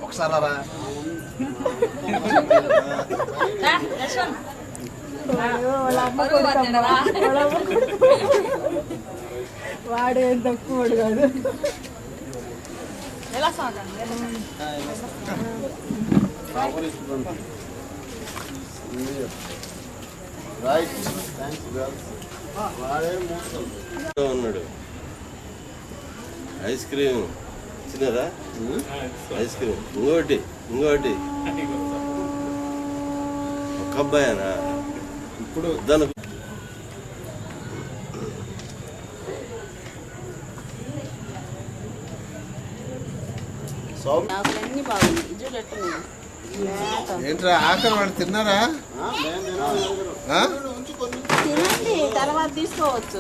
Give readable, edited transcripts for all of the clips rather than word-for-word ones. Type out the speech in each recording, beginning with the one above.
ఒకసారి వాడు ఏం తక్కువ కాదు. ఉన్నాడు ఐస్ క్రీమ్ చిన్నదా ఐస్ క్రీమ్ ఇంకోటి ఒక అబ్బాయేనా ఇప్పుడు దాని ఏంట్రా ఆఖరి వాడు తిన్నారా? తినండి, తర్వాత తీసుకోవచ్చు.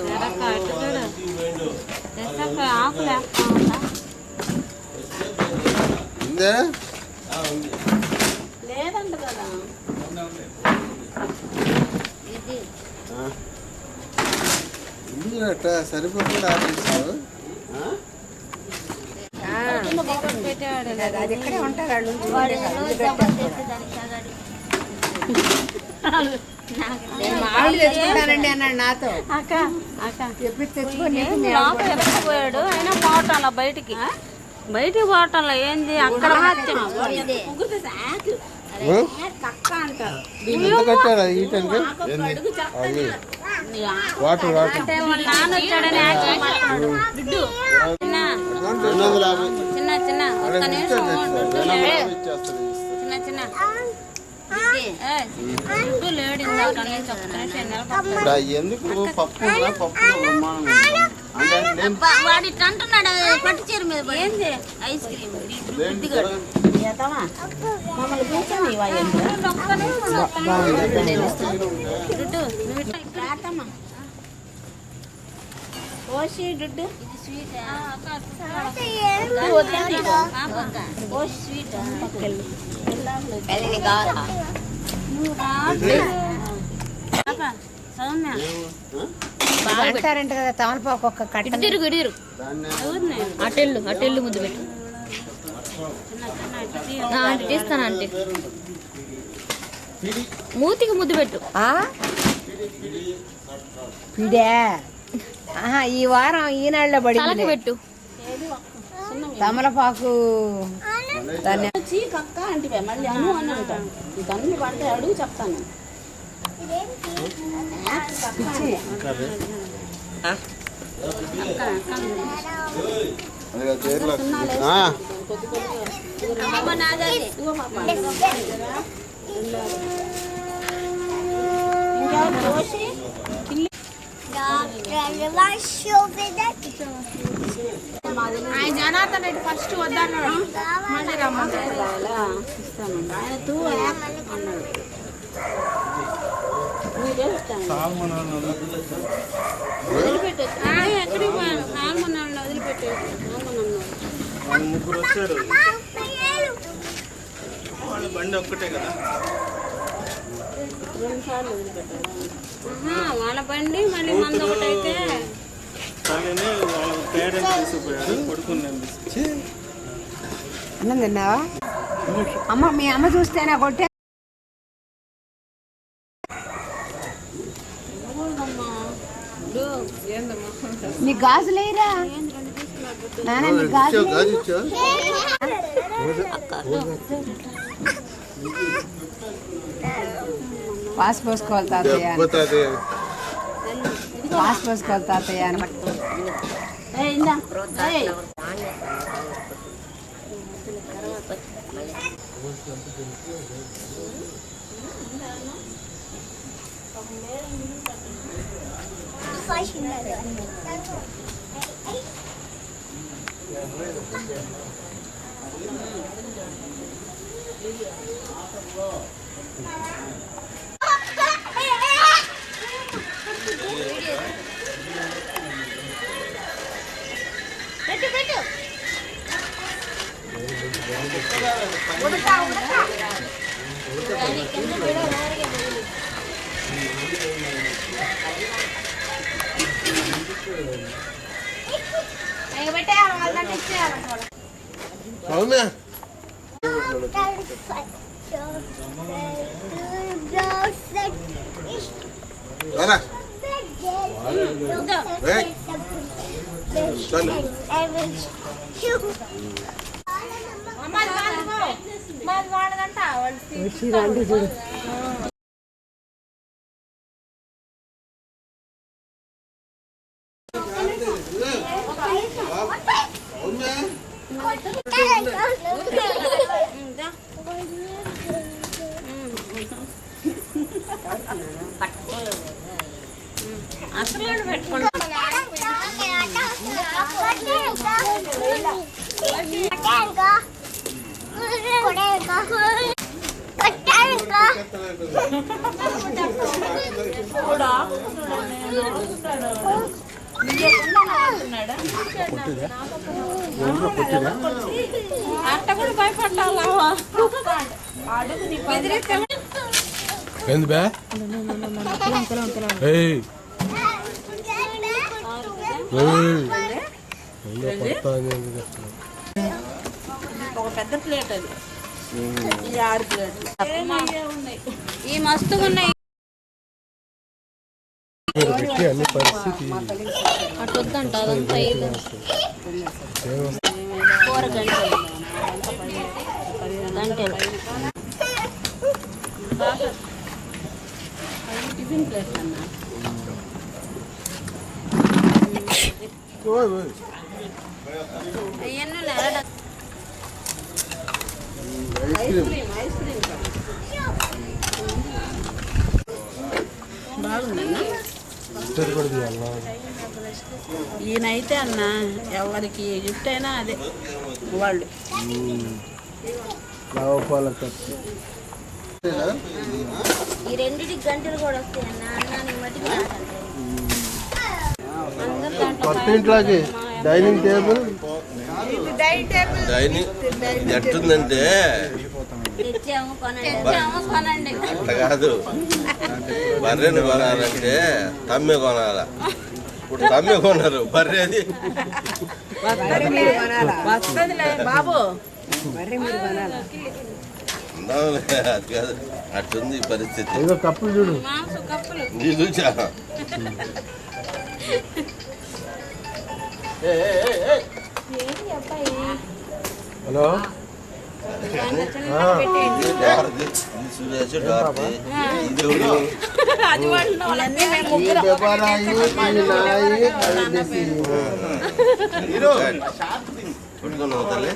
లేదంట కదా ఇందులో సరిపోకుండా ఆపేసావు. అది ఎక్కడే ఉంటారు వాళ్ళు తెచ్చుకుంటానండి అన్నాడు నాతో. ఎప్పుడు తెచ్చుకొని పోయాడు అయినా పోవటంలా బయటికి పోవటంలా ఏంది అక్కడ నాన్న వచ్చాడని చిన్న చిన్న ఒక్క నిమిషం చిన్న ఎందుకు పప్పు వాడి అంటున్నాడు పట్టు చీర మీద ఏంది ఐస్ క్రీమ్ ఓషి దుడ్డు స్వీట్ అంటారంట కదా తమలపాకు ఒక్క కట్ట తిరుగు అటెళ్ళు ముద్దు పెట్టు తీస్తాను అంటే మూతికి ముద్దు పెట్టు పిడే ఈ వారం ఈనాడులో పడి పెట్టు తమలపాకు కక్క అంటే మళ్ళీ అను అని అంటాను. నీకు అన్ని పడితే అడుగు చెప్తాను. ఆయన జనార్దన్ రెడ్డి ఫస్ట్ వద్దన్నాడు, మళ్ళీ రమ్మంటాడు. ఆయన తూ అన్నాడు. ఎక్కడికి పోయాను హాల్మన్నాళ్ళు వదిలిపెట్టాడు. ముగ్గురు వచ్చారు, వాళ్ళ బండి ఒక్కటే కదా. వాళ్ళ బండి మళ్ళీ మంది ఒకటైతే వాళ్ళని వాళ్ళ పేరెంట్స్ తీసుకుపోయారు. కొడుకుని అన్నం తిన్నావా అమ్మ? మీ అమ్మ చూస్తేనా కొట్టే? నీ గాజులేరా నాన్న? నీ గాజు పాస్ పోసుకోవాలి తాతయ్య, పాస్ పోసుకోవాలి తాతయ్య అని. అవునా రారా. ఏయ్. చాలు. మాది వాడదంట వాళ్ళు అవునా అసలు పెట్టుకుంటా అంట కూడా భయపడ్డాలా ఏంది బే ఏయ్ ఒక పెద్ద ప్లేట్ అది ఇది 6 ప్లేట్లు ఈ మస్తుగా ఉన్నాయి. పెట్టి అన్ని పరిస్థితి అటు వద్దంట అదంతా ఇది కూర గంటలు టిఫిన్ ప్లేట్ అన్న అవన్నీ ఐస్ క్రీమ్ బాగుందన్న. కూడా తీయాలా ఈయనైతే అన్న ఎవరికి గిఫ్ట్ అయినా అదే వాళ్ళు లావపాల ఖర్చు ఈ రెండింటికి గంటలు కూడా వస్తాయి అన్న. అన్నానికి మట్టికి కొత్త ఇంట్లోకి డైనింగ్ టేబుల్ డైనింగ్ ఎట్టుందంటే తెచ్చాము కొనండి అట్లా కాదు. బర్రెని కొనాలంటే తమ్మె కొనాల. ఇప్పుడు తమ్మె కొన్నారు, బర్రెది బాబు అందాంలే, అది కాదు. అట్టుంది పరిస్థితి. ఏదో కప్పులు చూడు నీ చూచా హలో సురేష్ డార్తి దేవుడు పెట్టుకున్నావు తల్లి.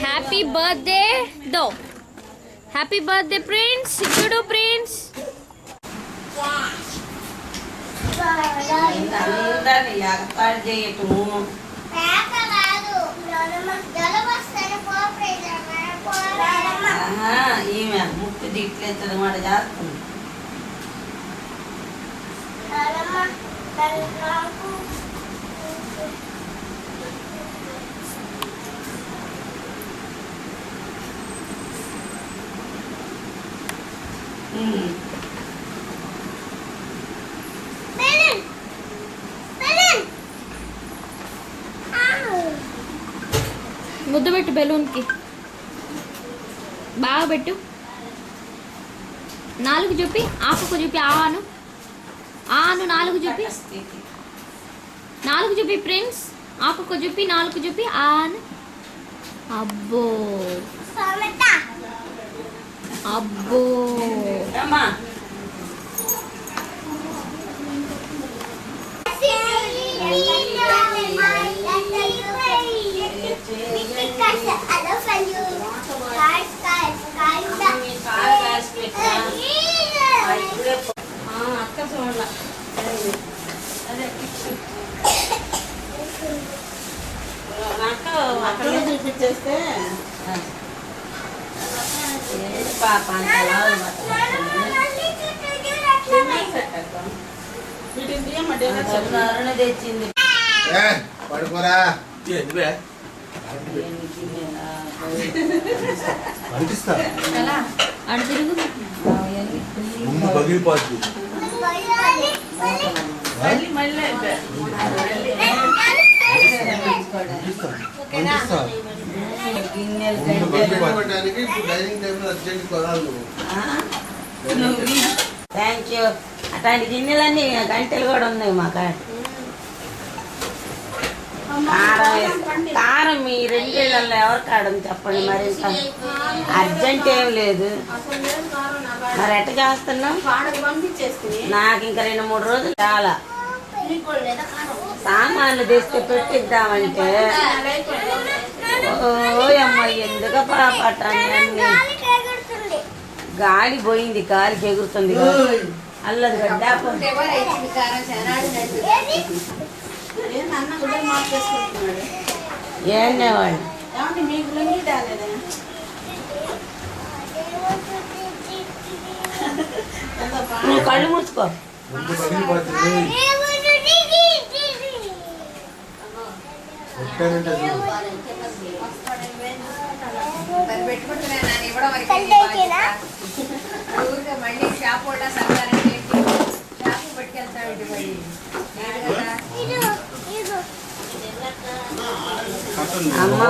హ్యాపీ బర్త్డే దో హ్యాపీ బర్త్డే ప్రిన్స్ చూడు ప్రిన్స్ అందరినీ ఏర్పాటు చేయటము ఈమె ముక్కు దిట్లేదు మాట చేస్తుంది. ముద్దు పెట్టు బెలూన్కి బాగా పెట్టు. 4 చూపి ఆకుకు చూపి ఆను 4 చూపి 4 చూపి ప్రిన్స్ ఆకుకు చూపి 4 చూపి ఆను. అబ్బో అబ్బో అమ్మా అక్క చూడాల అక్కడ చూపించేస్తే పాప వీటిని తెచ్చింది. ఏ, పడుకోరా అంటిస్తా అటు తిరుగు. ముందు పగిలిపోతుంది మళ్ళీ అంటిస్తా ముందు పగిలిపోవడానికి డైనింగ్ టేబుల్ అర్జెంట్ కొనాలి నువ్వు థ్యాంక్ యూ. అట్లాంటి గిన్నెలన్నీ గంటలు కూడా ఉన్నాయి మా కాడ. కారం మీ రెండేళ్లలో ఎవరు కాడం చెప్పండి. మరి ఇంకా అర్జెంట్ ఏం లేదు. మరి ఎట్ట చేస్తున్నాం? నాకు ఇంకా 2-3 రోజులు చాలా సామాన్లు తెస్తే పెట్టిద్దామంటే ఓయమ్మ ఎందుకు పాపట్టాన్ని అన్ని గాలి పోయింది, గాలికి ఎగురుతుంది. అల్లది గడ్డ ఏనేవాడు మీకు లుంగి తాగలేదా? నువ్వు కళ్ళు మూసుకో. ముందు పగిలిపోతుంది ఒక్కనంటే మళ్ళీ షాప్ కూడా సంతానం షాప్ పట్టుకెళ్తాడు మళ్ళీ అమ్మ